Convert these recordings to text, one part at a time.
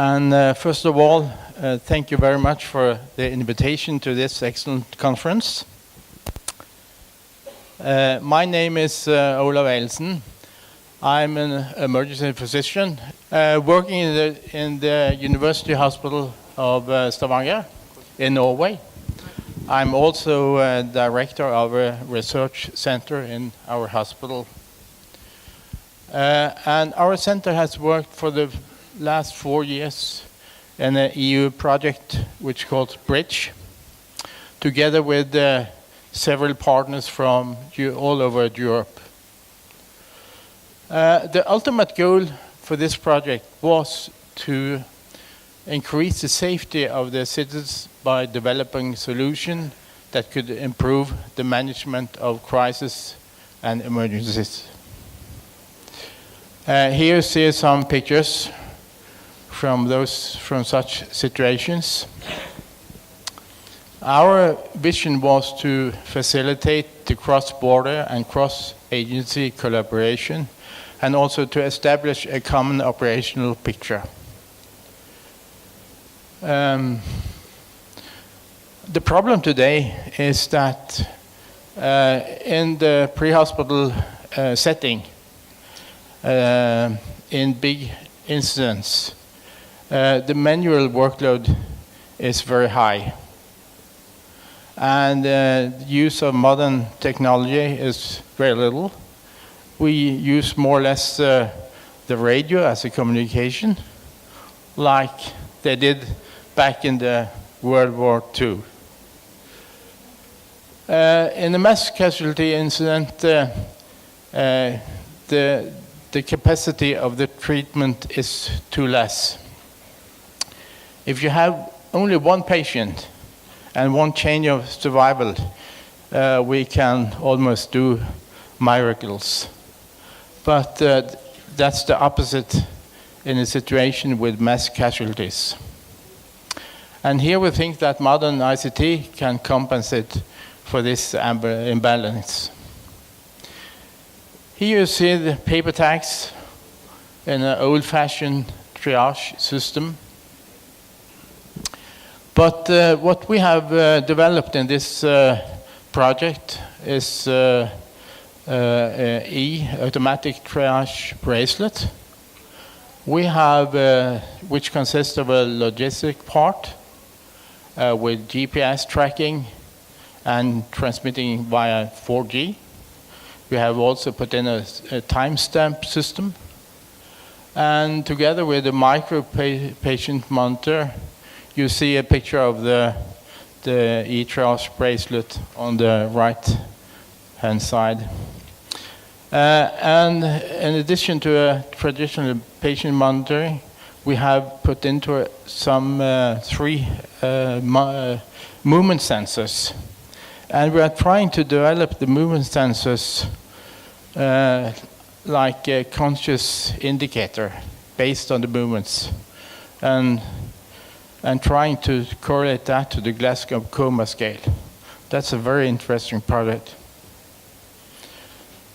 And first of all, thank you very much for the invitation to this excellent conference. My name is Ola Venum Eielsen. I'm an emergency physician working in the University Hospital of Stavanger in Norway. I'm also director of a research center in our hospital. And our center has worked for the last 4 years in an EU project which is called Bridge, together with several partners from all over Europe. The ultimate goal for this project was to increase the safety of the citizens by developing solutions that could improve the management of crises and emergencies. Here you see some pictures from such situations. Our vision was to facilitate the cross-border and cross-agency collaboration, and also to establish a common operational picture. The problem today is that in the pre-hospital setting, in big incidents, the manual workload is very high. And the use of modern technology is very little. We use more or less the radio as a communication, like they did back in the World War II. In a mass casualty incident, the capacity of the treatment is too less. If you have only one patient and one change of survival, we can almost do miracles. But that's the opposite in a situation with mass casualties. And here we think that modern ICT can compensate for this imbalance. Here you see the paper tags in an old-fashioned triage system. But what we have developed in this project is automatic triage bracelet. We have, which consists of a logistic part with GPS tracking and transmitting via 4G. We have also put in a timestamp system. And together with a micro-patient monitor, you see a picture of the e-triage bracelet on the right-hand side. And in addition to a traditional patient monitoring, we have put into some 3 movement sensors. And we are trying to develop the movement sensors like a conscious indicator based on the movements, and trying to correlate that to the Glasgow Coma Scale. That's a very interesting project.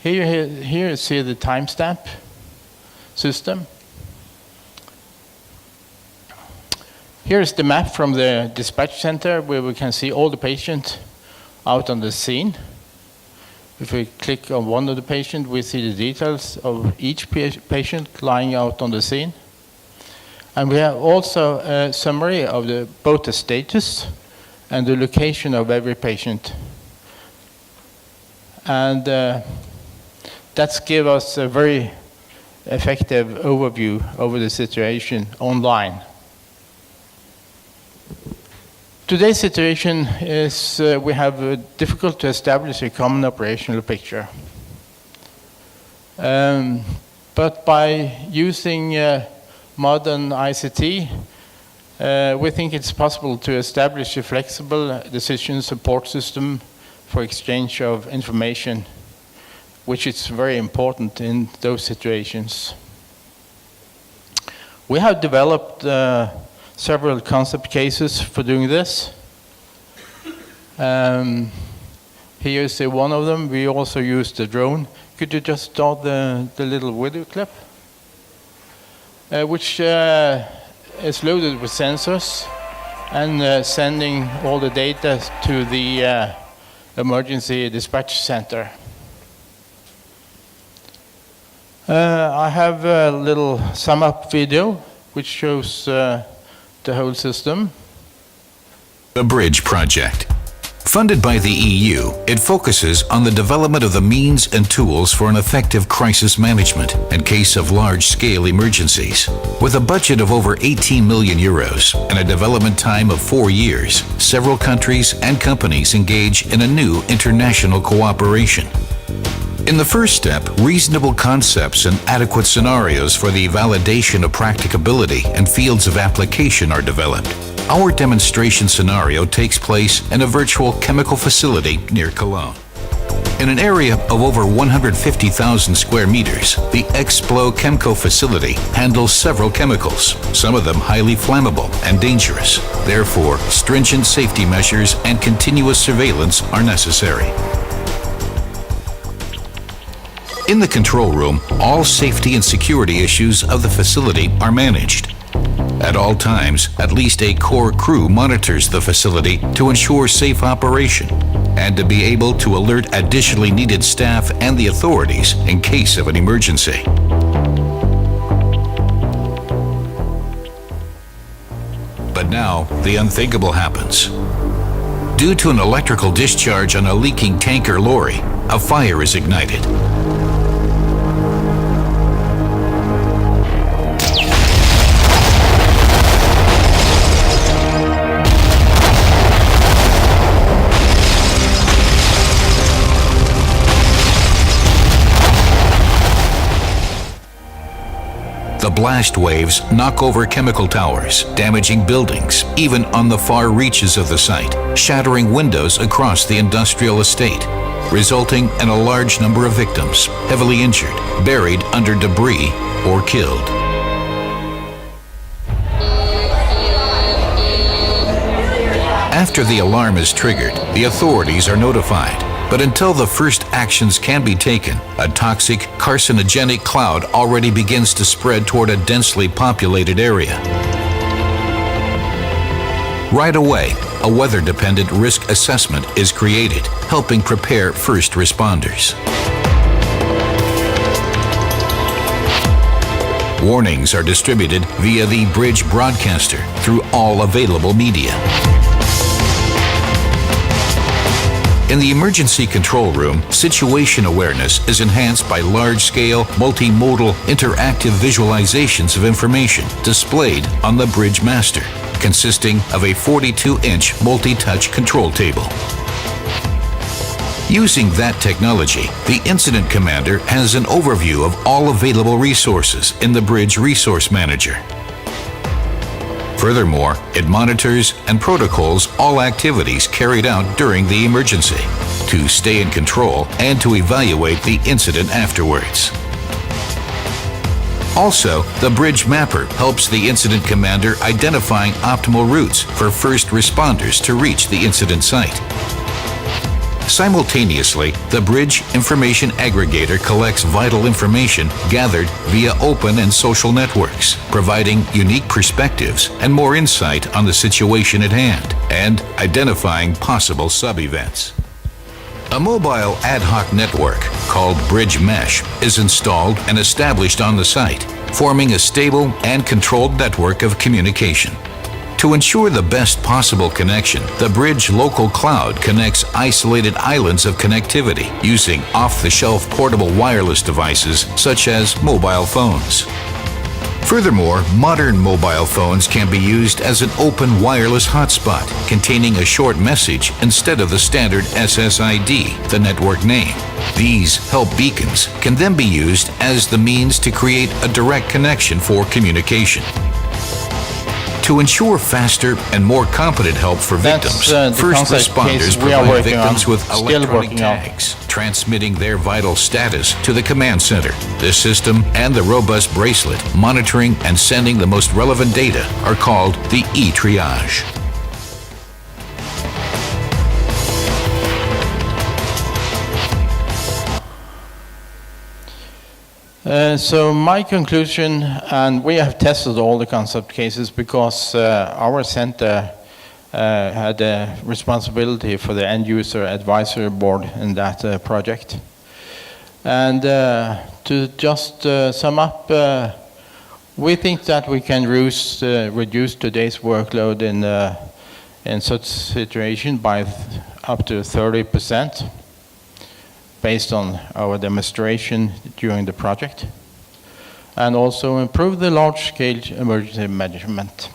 Here you see the timestamp system. Here's the map from the dispatch center where we can see all the patients out on the scene. If we click on one of the patients, we see the details of each patient lying out on the scene. And we have also a summary of both the status and the location of every patient. And that gives us a very effective overview over the situation online. Today's situation is we have difficult to establish a common operational picture. But by using modern ICT, we think it's possible to establish a flexible decision support system for exchange of information, which is very important in those situations. We have developed several concept cases for doing this. Here you see one of them. We also used the drone. Could you just start the little video clip? Which is loaded with sensors and sending all the data to the emergency dispatch center. I have a little sum-up video which shows the whole system. The Bridge Project. Funded by the EU, it focuses on the development of the means and tools for an effective crisis management in case of large-scale emergencies. With a budget of over 18 million euros and a development time of 4 years, several countries and companies engage in a new international cooperation. In the first step, reasonable concepts and adequate scenarios for the validation of practicability and fields of application are developed. Our demonstration scenario takes place in a virtual chemical facility near Cologne. In an area of over 150,000 square meters, the Explo Chemco facility handles several chemicals, some of them highly flammable and dangerous. Therefore, stringent safety measures and continuous surveillance are necessary. In the control room, all safety and security issues of the facility are managed. At all times, at least a core crew monitors the facility to ensure safe operation and to be able to alert additionally needed staff and the authorities in case of an emergency. But now, the unthinkable happens. Due to an electrical discharge on a leaking tanker lorry, a fire is ignited. The blast waves knock over chemical towers, damaging buildings, even on the far reaches of the site, shattering windows across the industrial estate, resulting in a large number of victims, heavily injured, buried under debris, or killed. After the alarm is triggered, the authorities are notified. But until the first actions can be taken, a toxic, carcinogenic cloud already begins to spread toward a densely populated area. Right away, a weather-dependent risk assessment is created, helping prepare first responders. Warnings are distributed via the bridge broadcaster through all available media. In the emergency control room, situation awareness is enhanced by large-scale, multimodal, interactive visualizations of information displayed on the bridge master, consisting of a 42-inch multi-touch control table. Using that technology, the incident commander has an overview of all available resources in the Bridge Resource Manager. Furthermore, it monitors and protocols all activities carried out during the emergency to stay in control and to evaluate the incident afterwards. Also, the Bridge Mapper helps the incident commander identifying optimal routes for first responders to reach the incident site. Simultaneously, the Bridge Information Aggregator collects vital information gathered via open and social networks, providing unique perspectives and more insight on the situation at hand, and identifying possible sub-events. A mobile ad hoc network called Bridge Mesh is installed and established on the site, forming a stable and controlled network of communication. To ensure the best possible connection, the Bridge Local Cloud connects isolated islands of connectivity using off-the-shelf portable wireless devices such as mobile phones. Furthermore, modern mobile phones can be used as an open wireless hotspot containing a short message instead of the standard SSID, the network name. These help beacons can then be used as the means to create a direct connection for communication. To ensure faster and more competent help for victims, first responders provide victims with electronic tags, transmitting their vital status to the command center. This system and the robust bracelet monitoring and sending the most relevant data are called the e-triage. So my conclusion, and we have tested all the concept cases because our center had a responsibility for the end user advisory board in that project. And to just sum up, we think that we can reduce today's workload in such situation by up to 30%. Based on our demonstration during the project, and also improve the large-scale emergency management.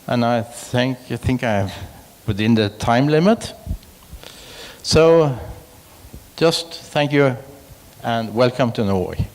And I think I'm within the time limit. So just thank you and welcome to Norway.